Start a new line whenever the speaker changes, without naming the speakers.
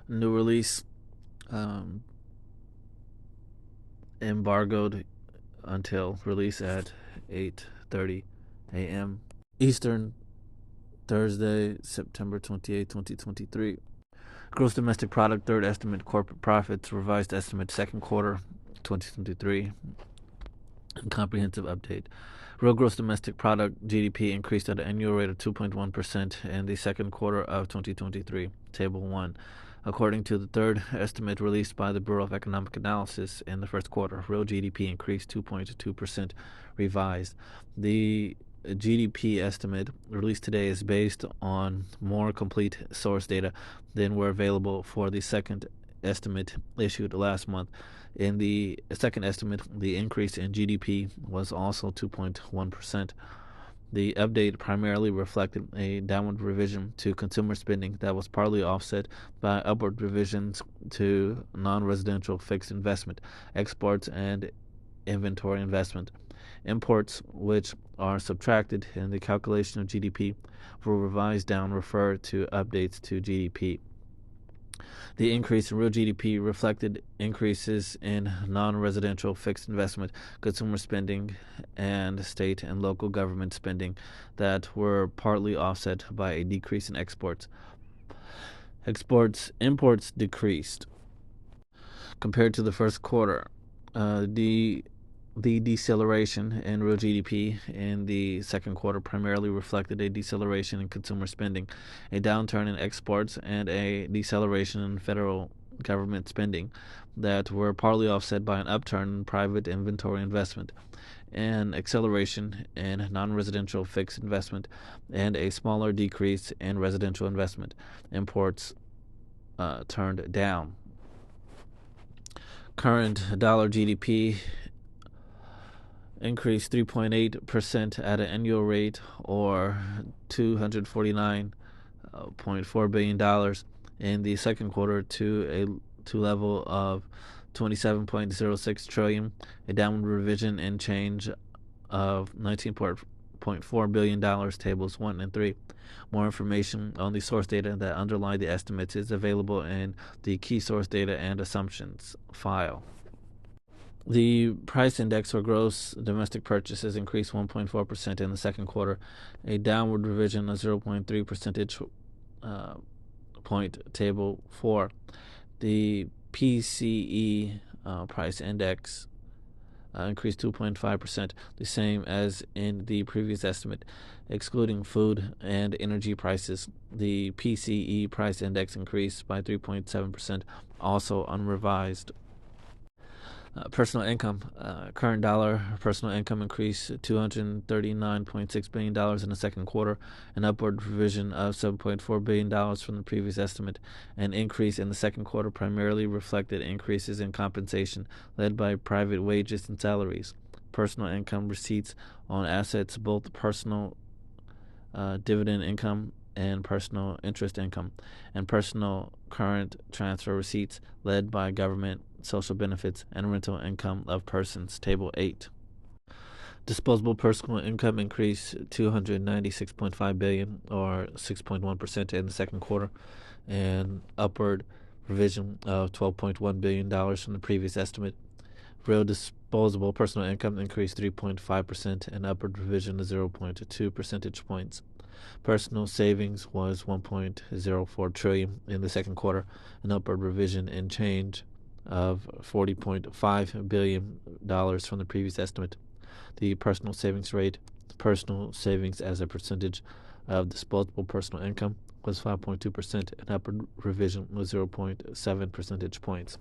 New release, embargoed until release at 8:30 a.m. Eastern, Thursday, September 28, 2023. Gross domestic product, third estimate, corporate profits, revised estimate, second quarter 2023, and comprehensive update. Real gross domestic product (GDP) increased at an annual rate of 2.1% in the second quarter of 2023. Table 1. According to the third estimate released by the Bureau of Economic Analysis in the first quarter, real GDP increased 2.2%, revised. The GDP estimate released today is based on more complete source data than were available for the second estimate issued last month. In the second estimate, the increase in GDP was also 2.1%. The update primarily reflected a downward revision to consumer spending that was partly offset by upward revisions to non-residential fixed investment, exports, and inventory investment. Imports, which are subtracted in the calculation of GDP, were revised down, refer to updates to GDP. The increase in real GDP reflected increases in non-residential fixed investment, consumer spending, and state and local government spending that were partly offset by a decrease in exports. Imports decreased compared to the first quarter. The deceleration in real GDP in the second quarter primarily reflected a deceleration in consumer spending, a downturn in exports, and a deceleration in federal government spending that were partly offset by an upturn in private inventory investment, an acceleration in non-residential fixed investment, and a smaller decrease in residential investment. Imports turned down. Current dollar GDP increased 3.8% at an annual rate, or $249.4 billion in the second quarter to level of $27.06 trillion, a downward revision and change of $19.4 billion. Tables 1 and 3. More information on the source data that underlie the estimates is available in the key source data and assumptions file. The price index for gross domestic purchases increased 1.4% in the second quarter, a downward revision of 0.3 percentage point. Table 4. The PCE price index increased 2.5%, the same as in the previous estimate. Excluding food and energy prices, the PCE price index increased by 3.7%, also unrevised. Personal income. Current dollar personal income increased $239.6 billion in the second quarter, an upward revision of $7.4 billion from the previous estimate. An increase in the second quarter primarily reflected increases in compensation, led by private wages and salaries. Personal income receipts on assets, both personal dividend income and personal interest income, and personal current transfer receipts, led by government, social benefits, and rental income of persons. Table 8. Disposable personal income increased $296.5 billion, or 6.1% in the second quarter, an upward revision of $12.1 billion from the previous estimate. Real disposable personal income increased 3.5%, an upward revision of 0.2 percentage points. Personal savings was $1.04 trillion in the second quarter, an upward revision in change of $40.5 billion from the previous estimate. The personal savings rate, personal savings as a percentage of disposable personal income, was 5.2%, an upward revision of 0.7 percentage points.